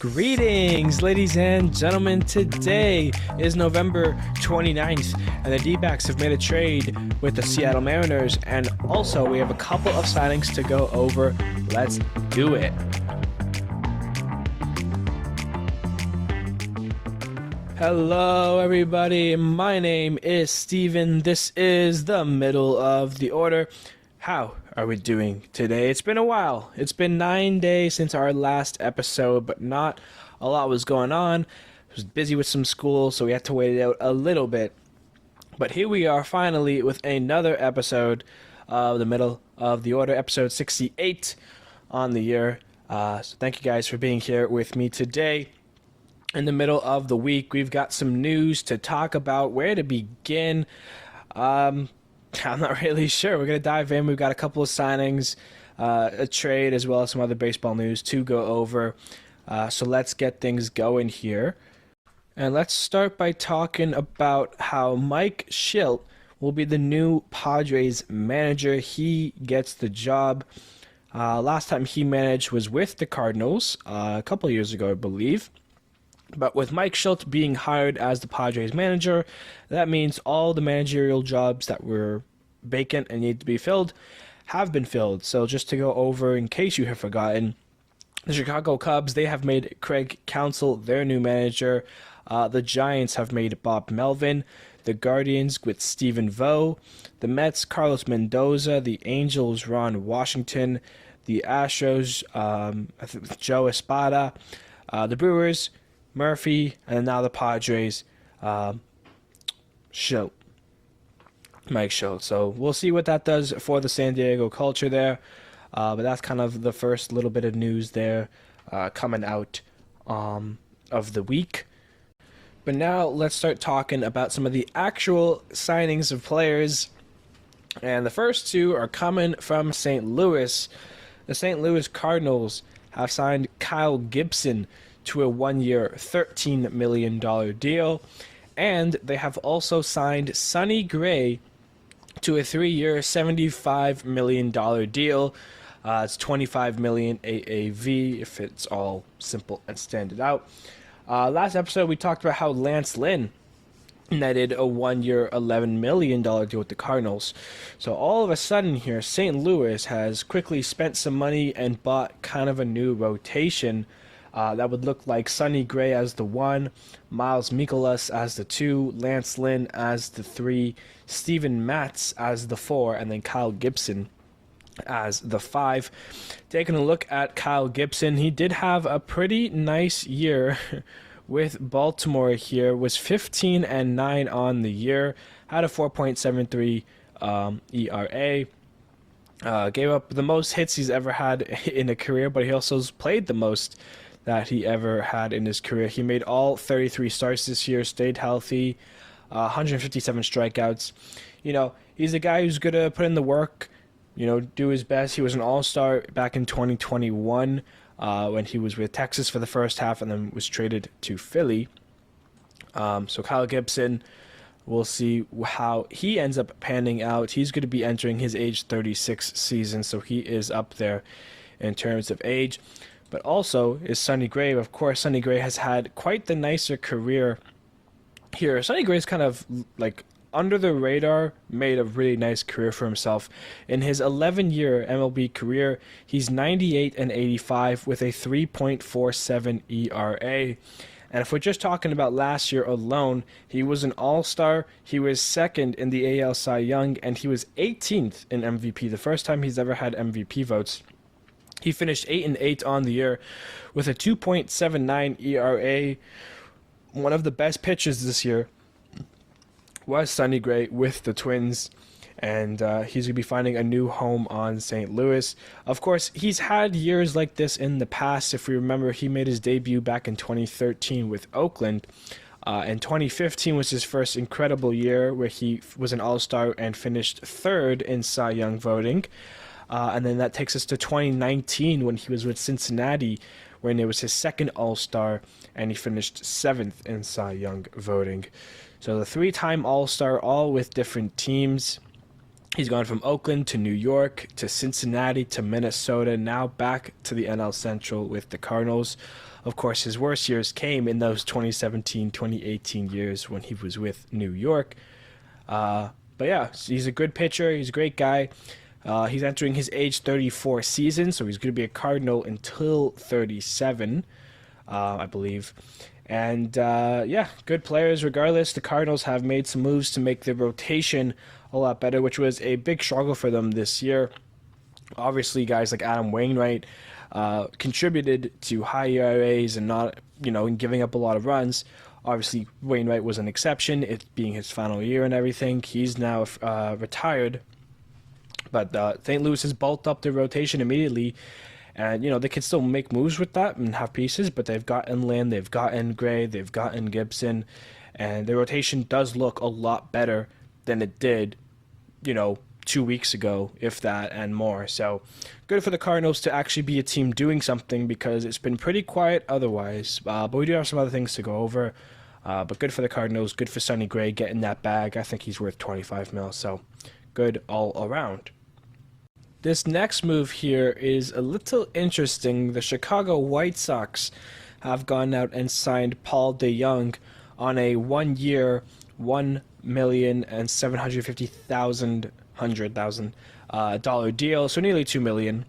Greetings, ladies and gentlemen. Today is November 29th, and the D-backs have made a trade with the Seattle Mariners, and also we have a couple of signings to go over. Let's do it. Hello, everybody. My name is Steven. This is the middle of the order. How are we doing today? It's been a while. It's been 9 days since our last episode, but not a lot was going on. I was busy with some school, so we had to wait it out a little bit. But here we are finally with another episode of the middle of the order, episode 68 on the year. So thank you guys for being here with me today. In the middle of the week, we've got some news to talk about. Where to begin? I'm not really sure. We're going to dive in. We've got a couple of signings, a trade, as well as some other baseball news to go over. So let's get things going here. And let's start by talking about how Mike Shildt will be the new Padres manager. He gets the job. Last time he managed was with the Cardinals a couple of years ago, I believe. But with Mike Shildt being hired as the Padres manager, that means all the managerial jobs that were vacant and need to be filled have been filled. So just to go over, in case you have forgotten, the Chicago Cubs, they have made Craig Counsell their new manager. The Giants have made Bob Melvin. The Guardians with Stephen Vogt. The Mets, Carlos Mendoza. The Angels, Ron Washington. The Astros, Joe Espada. The Brewers, Murphy, and now the Padres, Shildt, Mike Shildt. So we'll see what that does for the San Diego culture there. But that's kind of the first little bit of news there coming out of the week. But now let's start talking about some of the actual signings of players. And the first two are coming from St. Louis. The St. Louis Cardinals have signed Kyle Gibson to a one-year $13 million deal. And they have also signed Sonny Gray to a 3-year $75 million deal. It's $25 million AAV if it's all simple and standard out. Last episode we talked about how Lance Lynn netted a 1-year $11 million deal with the Cardinals. So all of a sudden here, St. Louis has quickly spent some money and bought kind of a new rotation. That would look like Sonny Gray as the 1, Miles Mikolas as the 2, Lance Lynn as the 3, Steven Matz as the 4, and then Kyle Gibson as the 5. Taking a look at Kyle Gibson, he did have a pretty nice year with Baltimore here, was 15-9 on the year, had a 4.73 ERA. Gave up the most hits he's ever had in a career, but he also played the most that he ever had in his career. He made all 33 starts this year, stayed healthy, 157 strikeouts. You know, he's a guy who's going to put in the work, you know, do his best. He was an all-star back in 2021 when he was with Texas for the first half and then was traded to Philly. So Kyle Gibson, we'll see how he ends up panning out. He's going to be entering his age 36 season, so he is up there in terms of age. But also is Sonny Gray. Of course, Sonny Gray has had quite the nicer career here. Sonny Gray's kind of like under the radar, made a really nice career for himself. In his 11-year MLB career, he's 98-85 with a 3.47 ERA. And if we're just talking about last year alone, he was an all-star, he was second in the AL Cy Young, and he was 18th in MVP, the first time he's ever had MVP votes. He finished 8-8 on the year with a 2.79 ERA. One of the best pitchers this year was Sonny Gray with the Twins, and he's going to be finding a new home on St. Louis. Of course, he's had years like this in the past. If we remember, he made his debut back in 2013 with Oakland. And 2015 was his first incredible year where he was an all-star and finished third in Cy Young voting. And then that takes us to 2019 when he was with Cincinnati, when it was his second All-Star, and he finished 7th in Cy Young voting. So the 3-time All-Star, all with different teams. He's gone from Oakland to New York to Cincinnati to Minnesota, now back to the NL Central with the Cardinals. Of course, his worst years came in those 2017, 2018 years when he was with New York. But yeah, he's a good pitcher. He's a great guy. He's entering his age 34 season, so he's going to be a Cardinal until 37, I believe. And yeah, good players regardless. The Cardinals have made some moves to make their rotation a lot better, which was a big struggle for them this year. Obviously, guys like Adam Wainwright contributed to high ERAs and not, and giving up a lot of runs. Obviously, Wainwright was an exception, it being his final year and everything. He's now retired. But St. Louis has bulked up their rotation immediately. And, they can still make moves with that and have pieces, but they've gotten Lynn, they've gotten Gray, they've gotten Gibson. And their rotation does look a lot better than it did, 2 weeks ago, if that, and more. So good for the Cardinals to actually be a team doing something, because it's been pretty quiet otherwise. But we do have some other things to go over. But good for the Cardinals, good for Sonny Gray getting that bag. I think he's worth $25 million, so good all around. This next move here is a little interesting. The Chicago White Sox have gone out and signed Paul DeJong on a 1 year, $1,750,000 deal, so nearly $2 million.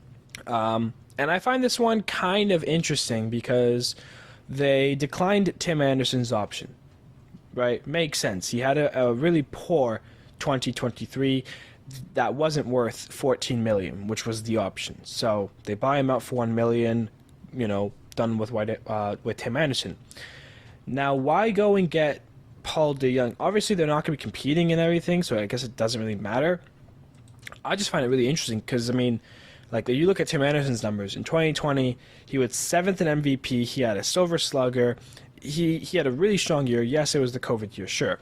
And I find this one kind of interesting because they declined Tim Anderson's option. Right? Makes sense. He had a really poor 2023 that wasn't worth $14 million, which was the option. So they buy him out for $1 million, done with Tim Anderson. Now, why go and get Paul DeJong? Obviously, they're not going to be competing and everything, so I guess it doesn't really matter. I just find it really interesting because, like, you look at Tim Anderson's numbers. In 2020, he was 7th in MVP. He had a Silver Slugger. He had a really strong year. Yes, it was the COVID year, sure.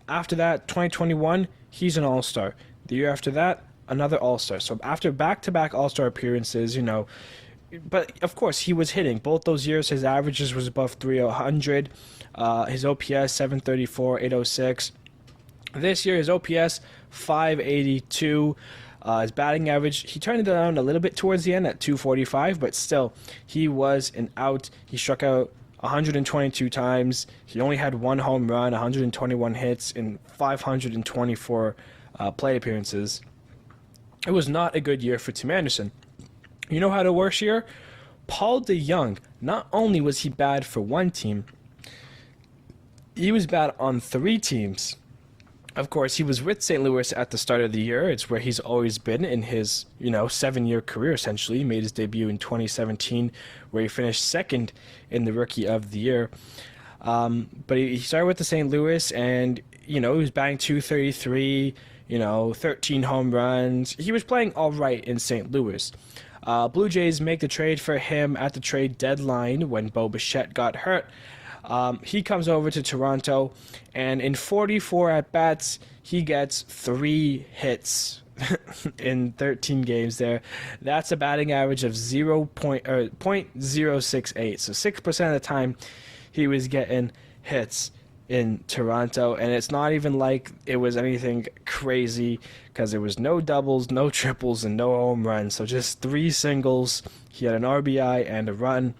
After that, 2021, he's an All-Star. The year after that, another All-Star. So after back-to-back All-Star appearances, but of course he was hitting. Both those years, his averages was above 300. His OPS 734, 806. This year, his OPS 582. His batting average, he turned it down a little bit towards the end at 245, but still, he was an out. He struck out 122 times. He only had 1 home run, 121 hits in 524 plate appearances. It was not a good year for Tim Anderson. You know how to worse year? Paul DeJong, not only was he bad for one team, he was bad on 3 teams. Of course, he was with St. Louis at the start of the year. It's where he's always been in his, 7-year career, essentially. He made his debut in 2017, where he finished 2nd in the Rookie of the Year. But he started with the St. Louis, and, he was batting .233, 13 home runs. He was playing all right in St. Louis. Blue Jays make the trade for him at the trade deadline when Bo Bichette got hurt. He comes over to Toronto, and in 44 at-bats, he gets 3 hits in 13 games there. That's a batting average of .068. So 6% of the time, he was getting hits in Toronto, and it's not even like it was anything crazy because there was no doubles, no triples, and no home runs. So just 3 singles. He had an RBI and a run.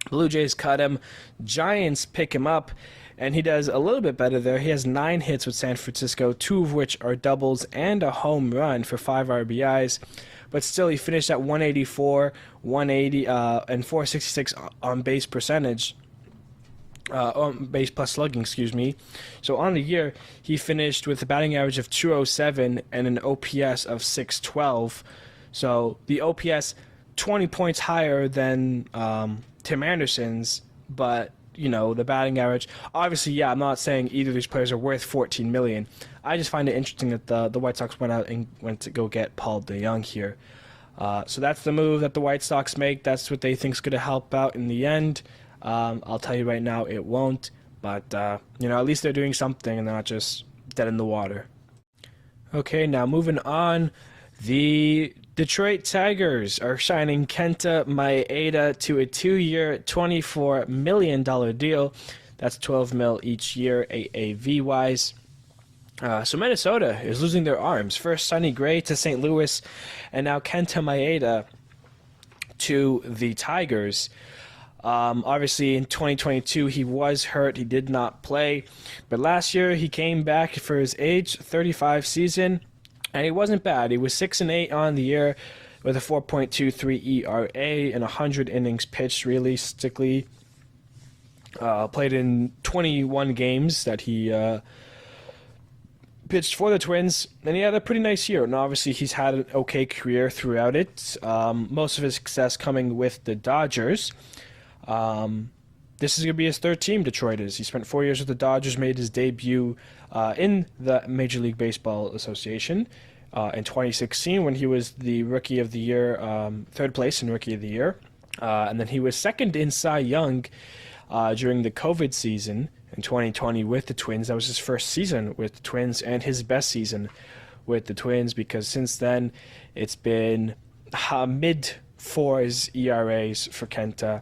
Blue Jays cut him. Giants pick him up, and he does a little bit better there. He has 9 hits with San Francisco, 2 of which are doubles and a home run for 5 RBIs. But still, he finished at 184, 180, and 466 on base percentage. On base plus slugging, excuse me. So on the year, he finished with a batting average of 207 and an OPS of 612. So the OPS 20 points higher than Tim Anderson's, but the batting average. Obviously, yeah, I'm not saying either of these players are worth $14 million. I just find it interesting that the White Sox went out and went to go get Paul DeJong here. So that's the move that the White Sox make. That's what they think is going to help out in the end. I'll tell you right now, it won't. But, at least they're doing something and they're not just dead in the water. Okay, now moving on. The Detroit Tigers are signing Kenta Maeda to a 2-year, $24 million deal. That's $12 million each year, AAV-wise. So Minnesota is losing their arms. First, Sonny Gray to St. Louis, and now Kenta Maeda to the Tigers. Obviously, in 2022, he was hurt. He did not play. But last year, he came back for his age 35 season, and he wasn't bad. He was 6-8 on the year with a 4.23 ERA and 100 innings pitched realistically. Played in 21 games that he pitched for the Twins, and he had a pretty nice year. And obviously, he's had an okay career throughout it. Most of his success coming with the Dodgers. This is going to be his third team, Detroit is. He spent 4 years with the Dodgers, made his debut in the Major League Baseball Association in 2016 when he was the Rookie of the Year, third place in Rookie of the Year. And then he was second in Cy Young during the COVID season in 2020 with the Twins. That was his first season with the Twins and his best season with the Twins, because since then it's been mid-4s ERAs for Kenta.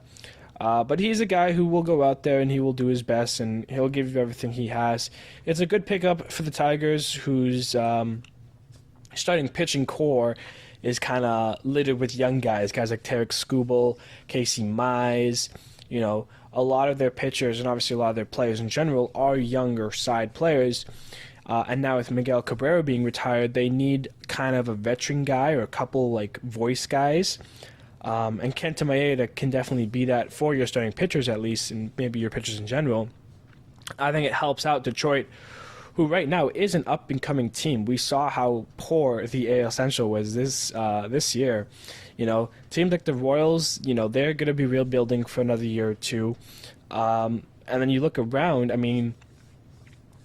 But he's a guy who will go out there and he will do his best and he'll give you everything he has. It's a good pickup for the Tigers, whose starting pitching core is kind of littered with young guys like Tarek Skubal, Casey Mize. You know, a lot of their pitchers and obviously a lot of their players in general are younger side players. And now with Miguel Cabrera being retired, they need kind of a veteran guy or a couple like voice guys. And Kenta Maeda can definitely be that for your starting pitchers at least, and maybe your pitchers in general. I think it helps out Detroit, who right now is an up-and-coming team. We saw how poor the AL Central was this year. You know, teams like the Royals, you know, they're going to be rebuilding for another year or two. And then you look around, I mean,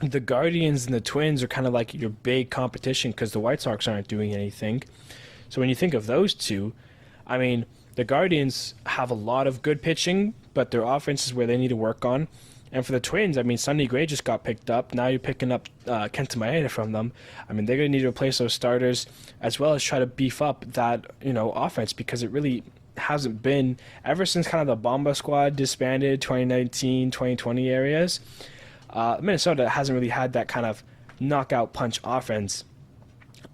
the Guardians and the Twins are kind of like your big competition because the White Sox aren't doing anything. So when you think of those two, I mean, the Guardians have a lot of good pitching, but their offense is where they need to work on. And for the Twins, I mean, Sonny Gray just got picked up. Now you're picking up Kenta Maeda from them. I mean, they're going to need to replace those starters as well as try to beef up that, you know, offense, because it really hasn't been, ever since kind of the Bomba squad disbanded 2019, 2020 areas, Minnesota hasn't really had that kind of knockout punch offense.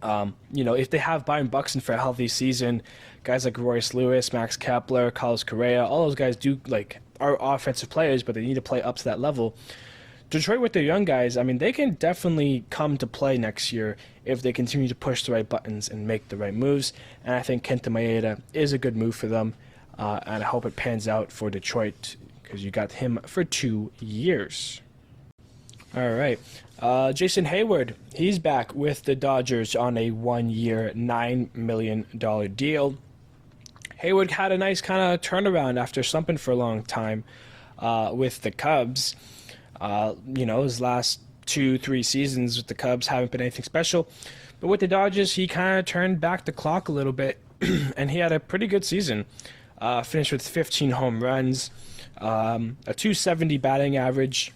You know, if they have Byron Buxton for a healthy season, guys like Royce Lewis, Max Kepler, Carlos Correa, all those guys are offensive players, but they need to play up to that level. Detroit with their young guys, I mean, they can definitely come to play next year if they continue to push the right buttons and make the right moves. And I think Kenta Maeda is a good move for them, and I hope it pans out for Detroit because you got him for 2 years. All right. Jason Hayward, he's back with the Dodgers on a 1-year, $9 million deal. Hayward had a nice kind of turnaround after slumping for a long time with the Cubs. You know, his last 2-3 seasons with the Cubs haven't been anything special. But with the Dodgers, he kind of turned back the clock a little bit, and he had a pretty good season. Finished with 15 home runs, a .270 batting average,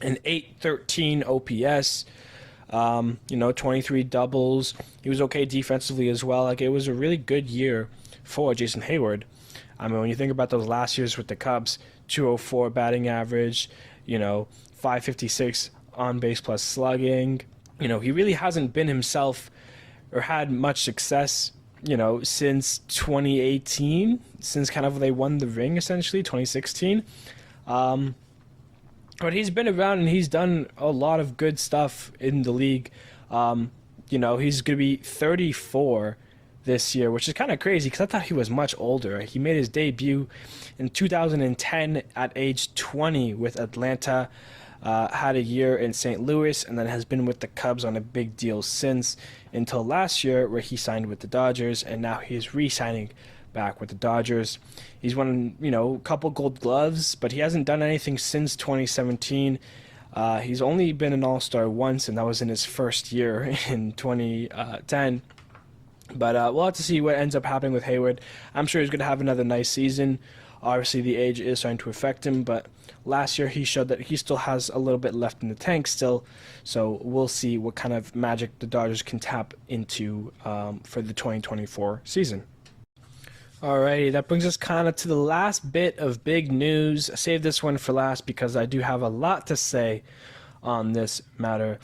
an .813 OPS, you know, 23 doubles. He was okay defensively as well. Like, it was a really good year for Jason Hayward. I mean, when you think about those last years with the Cubs, 204 batting average, you know, 556 on base plus slugging. You know, he really hasn't been himself or had much success, you know, since 2018, since kind of they won the ring, essentially, 2016. But he's been around and he's done a lot of good stuff in the league. You know, he's going to be 34 this year, which is kind of crazy because I thought he was much older. He made his debut in 2010 at age 20 with Atlanta, had a year in St. Louis, and then has been with the Cubs on a big deal since, until last year where he signed with the Dodgers, and now he's re-signing back with the Dodgers. He's won, you know, a couple Gold Gloves, but he hasn't done anything since 2017. He's only been an All-Star once, and that was in his first year in 2010. But we'll have to see what ends up happening with Hayward. I'm sure he's going to have another nice season. Obviously, the age is starting to affect him, but last year he showed that he still has a little bit left in the tank still. So we'll see what kind of magic the Dodgers can tap into for the 2024 season. Alrighty, that brings us kind of to the last bit of big news. I saved this one for last because I do have a lot to say on this matter.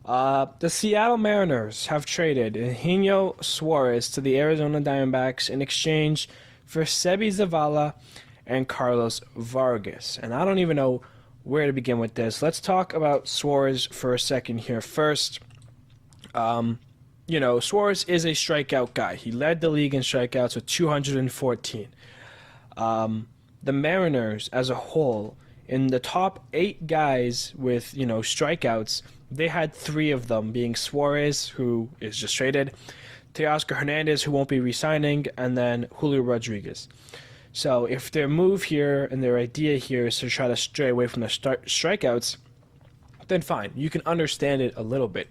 The Seattle Mariners have traded Eugenio Suarez to the Arizona Diamondbacks in exchange for Sebi Zavala and Carlos Vargas. And I don't even know where to begin with this. Let's talk about Suarez for a second here. First, Suarez is a strikeout guy. He led the league in strikeouts with 214. The Mariners as a whole, in the top 8 guys with, strikeouts, they had 3 of them, being Suarez, who is just traded, Teoscar Hernandez, who won't be re-signing, and then Julio Rodriguez. So if their move here and their idea here is to try to stray away from the strikeouts, then fine. You can understand it a little bit.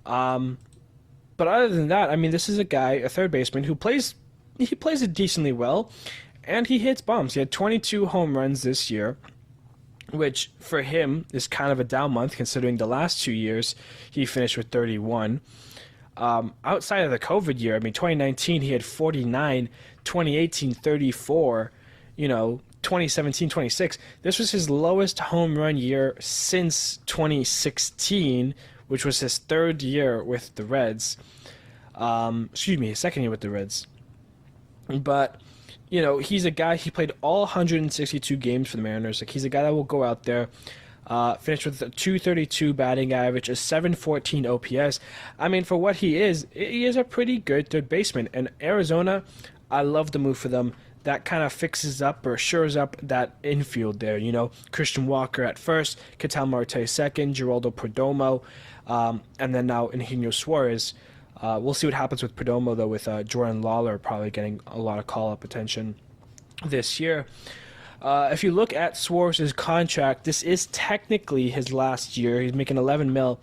But other than that, I mean, this is a guy, a third baseman, who plays it decently well, and he hits bombs. He had 22 home runs this year, which for him is kind of a down month considering the last 2 years he finished with 31. Outside of the COVID year, I mean, 2019 he had 49, 2018 34, 2017 26. This was his lowest home run year since 2016, which was his 3rd year with the Reds. His 2nd year with the Reds. But he's a guy, he played all 162 games for the Mariners. Like, he's a guy that will go out there, finish with a 232 batting average, a 714 OPS. I mean, for what he is a pretty good third baseman. And Arizona, I love the move for them. That kind of fixes up or shores up that infield there. Christian Walker at first, Ketel Marte second, Geraldo Perdomo, and then now Eugenio Suarez. We'll see what happens with Perdomo, though, with Jordan Lawler probably getting a lot of call-up attention this year. If you look at Suarez's contract, this is technically his last year. He's making $11 million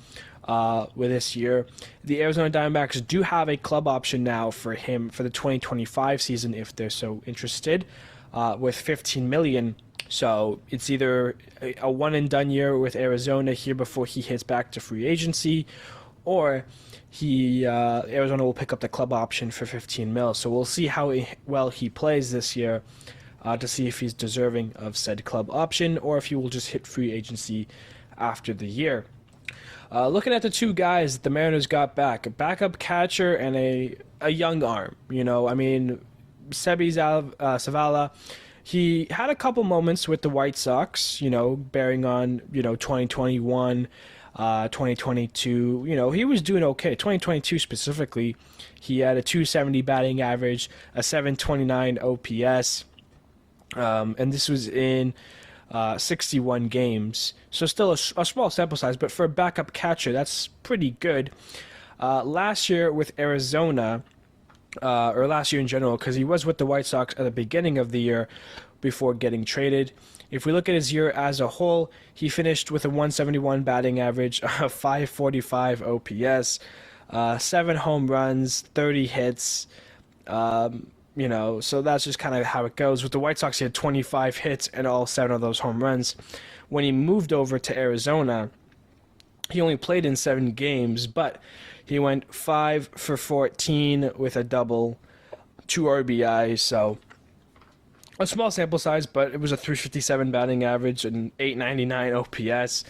with this year. The Arizona Diamondbacks do have a club option now for him for the 2025 season if they're so interested, with $15 million. So it's either a one-and-done year with Arizona here before he hits back to free agency, or Arizona will pick up the club option for $15 million. So we'll see how well he plays this year to see if he's deserving of said club option or if he will just hit free agency after the year. Looking at the 2 guys the Mariners got back, a backup catcher and a young arm. Sebi Zavala, he had a couple moments with the White Sox, bearing on, 2021, 2022, he was doing okay. 2022 specifically, he had a 270 batting average, a 729 OPS, and this was in 61 games. So still a small sample size, but for a backup catcher, that's pretty good. Last year with Arizona, or last year in general, because he was with the White Sox at the beginning of the year before getting traded. If we look at his year as a whole, he finished with a 171 batting average, a 545 OPS, 7 home runs, 30 hits. So that's just kind of how it goes. With the White Sox, he had 25 hits and all 7 of those home runs. When he moved over to Arizona, he only played in 7 games, but he went 5 for 14 with a double, 2 RBIs, so a small sample size, but it was a 357 batting average and 899 OPS.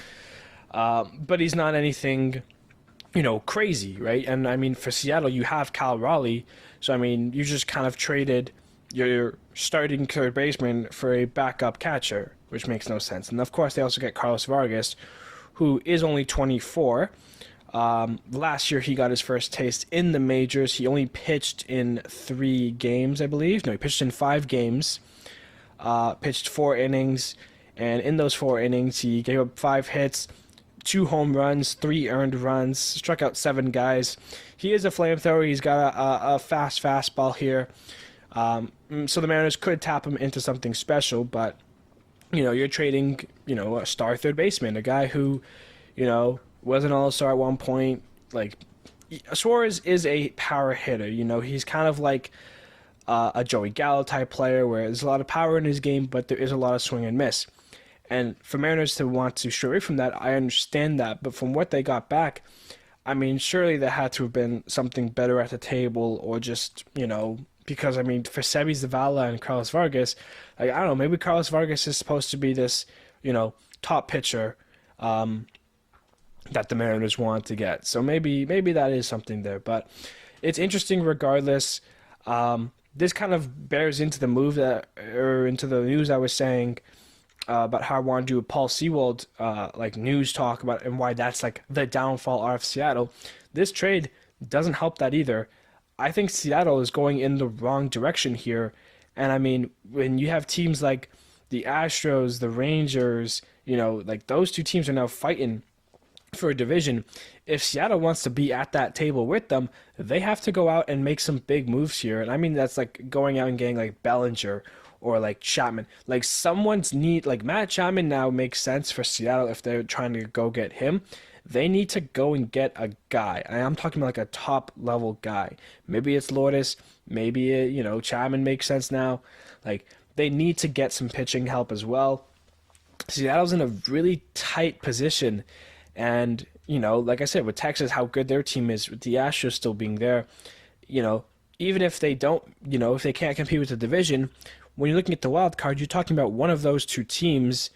But he's not anything, crazy, right? And I mean, for Seattle, you have Cal Raleigh, so I mean, you just kind of traded your starting third baseman for a backup catcher, which makes no sense. And of course, they also get Carlos Vargas, who is only 24. Last year, he got his first taste in the majors. He only pitched in 3 games, I believe. No, he pitched in 5 games. Pitched 4 innings, and in those 4 innings, he gave up 5 hits, 2 home runs, 3 earned runs, struck out 7 guys. He is a flamethrower. He's got a fast fastball here. So the Mariners could tap him into something special, but, you're trading, a star third baseman, a guy who, was an all-star at one point. Like, Suarez is a power hitter, he's kind of like a Joey Gallo type player where there's a lot of power in his game, but there is a lot of swing and miss. And for Mariners to want to stray away from that, I understand that. But from what they got back, I mean, surely there had to have been something better at the table, or just, because, I mean, for Sebi Zavala and Carlos Vargas, like, I don't know, maybe Carlos Vargas is supposed to be this, top pitcher, that the Mariners want to get. So maybe that is something there. But it's interesting regardless. This kind of bears into the move that, or into the news I was saying about how I want to do a Paul Sewald like news talk about and why that's like the downfall of Seattle. This trade doesn't help that either. I think Seattle is going in the wrong direction here. And I mean, when you have teams like the Astros, the Rangers, like those two teams are now fighting for a division. If Seattle wants to be at that table with them, they have to go out and make some big moves here. And I mean, that's like going out and getting like Bellinger or like Chapman. Like like Matt Chapman now makes sense for Seattle if they're trying to go get him. They need to go and get a guy. And I'm talking about like a top level guy. Maybe it's Lourdes. Maybe Chapman makes sense now. Like they need to get some pitching help as well. Seattle's in a really tight position. And, like I said, with Texas, how good their team is, with the Astros still being there, even if they don't, if they can't compete with the division, when you're looking at the wild card, you're talking about one of those two teams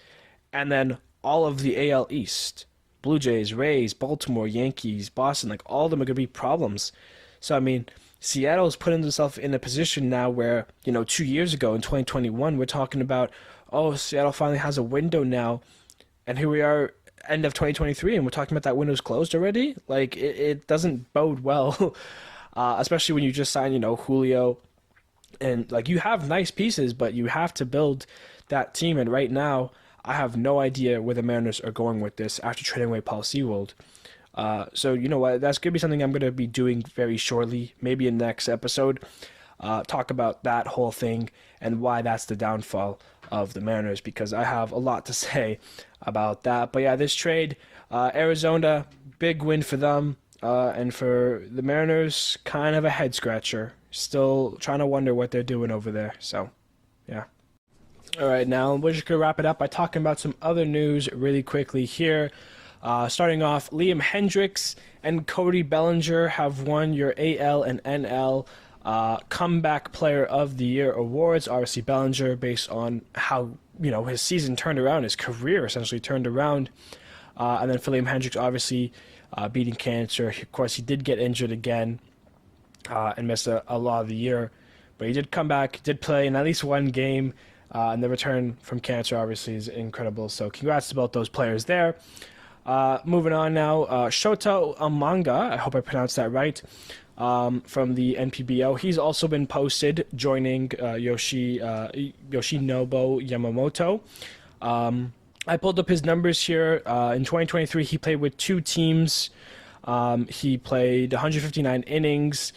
and then all of the AL East. Blue Jays, Rays, Baltimore, Yankees, Boston, like all of them are going to be problems. So, I mean, Seattle's putting themselves in a position now where, 2 years ago in 2021, we're talking about, oh, Seattle finally has a window now. And here we are, end of 2023, and we're talking about that window's closed already. Like it doesn't bode well, especially when you just sign Julio, and like you have nice pieces, but you have to build that team. And right now, I have no idea where the Mariners are going with this after trading away Paul Sewald. So you know what? That's gonna be something I'm gonna be doing very shortly, maybe in the next episode. Talk about that whole thing and why that's the downfall of the Mariners, because I have a lot to say about that. But yeah, this trade, Arizona, big win for them, and for the Mariners, kind of a head scratcher. Still trying to wonder what they're doing over there. So, yeah. All right, now we're just gonna wrap it up by talking about some other news really quickly here. Starting off, Liam Hendriks and Cody Bellinger have won your AL and NL Comeback Player of the Year awards. Obviously, Bellinger, based on how his season turned around, his career essentially turned around, and then for Liam Hendriks, obviously beating cancer. Of course, he did get injured again and missed a lot of the year, but he did come back, did play in at least one game, and the return from cancer obviously is incredible. So, congrats to both those players there. Moving on now, Shota Umanga, I hope I pronounced that right, from the NPBO. He's also been posted, joining Yoshinobu Yamamoto. I pulled up his numbers here. In 2023, he played with two teams. He played 159 innings,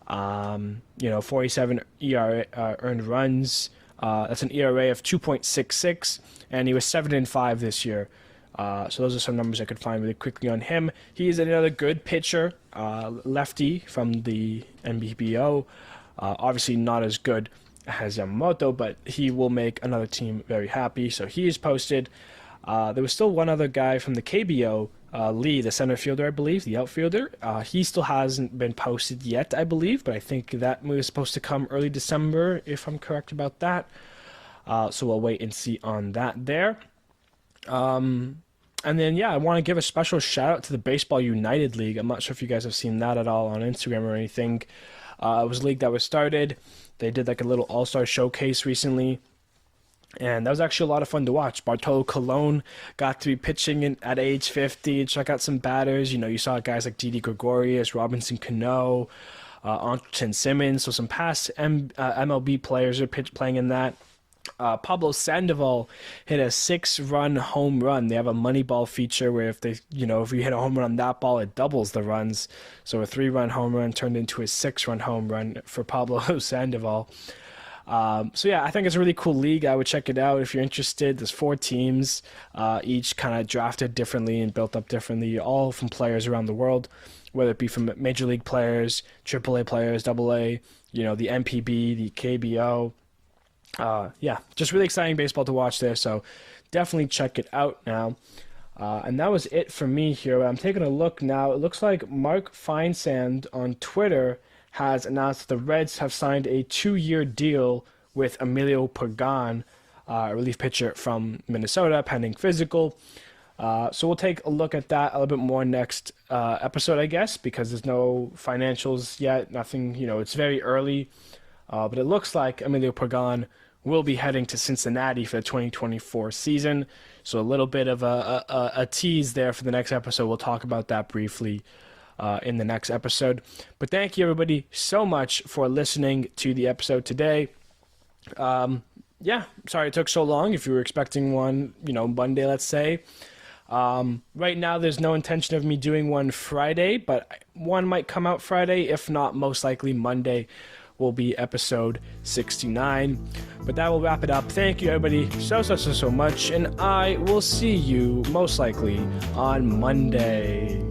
47 ERA, earned runs. That's an ERA of 2.66, and he was 7-5 this year. So those are some numbers I could find really quickly on him. He is another good pitcher, lefty from the NBBO. Obviously not as good as Yamamoto, but he will make another team very happy. So he is posted. There was still one other guy from the KBO, Lee, the center fielder, I believe, the outfielder. He still hasn't been posted yet, I believe, but I think that move is supposed to come early December, if I'm correct about that. So we'll wait and see on that there. And then, yeah, I want to give a special shout out to the Baseball United League. I'm not sure if you guys have seen that at all on Instagram or anything. It was a league that was started. They did like a little all-star showcase recently, and that was actually a lot of fun to watch. Bartolo Colon got to be pitching at age 50 and check out some batters. You saw guys like Didi Gregorius, Robinson Cano, Anton Simmons, so some past MLB players are playing in that. Pablo Sandoval hit a 6-run home run. They have a Moneyball feature where if you hit a home run on that ball, it doubles the runs. So a 3-run home run turned into a 6-run home run for Pablo Sandoval. So yeah, I think it's a really cool league. I would check it out if you're interested. There's 4 teams, each kind of drafted differently and built up differently, all from players around the world, whether it be from major league players, AAA players, AA, the MPB, the KBO. Yeah, just really exciting baseball to watch there, so definitely check it out now. And that was it for me here. I'm taking a look now. It looks like Mark Feinsand on Twitter has announced that the Reds have signed a 2-year deal with Emilio Pagan, a relief pitcher from Minnesota, pending physical. So we'll take a look at that a little bit more next episode, I guess, because there's no financials yet, nothing, it's very early. But it looks like Emilio Pagan will be heading to Cincinnati for the 2024 season. So a little bit of a tease there for the next episode. We'll talk about that briefly in the next episode. But thank you, everybody, so much for listening to the episode today. Sorry it took so long. If you were expecting one, Monday, let's say. Right now, there's no intention of me doing one Friday, but one might come out Friday. If not, most likely Monday will be episode 69. But that will wrap it up. Thank you, everybody, so much, and I will see you most likely on Monday.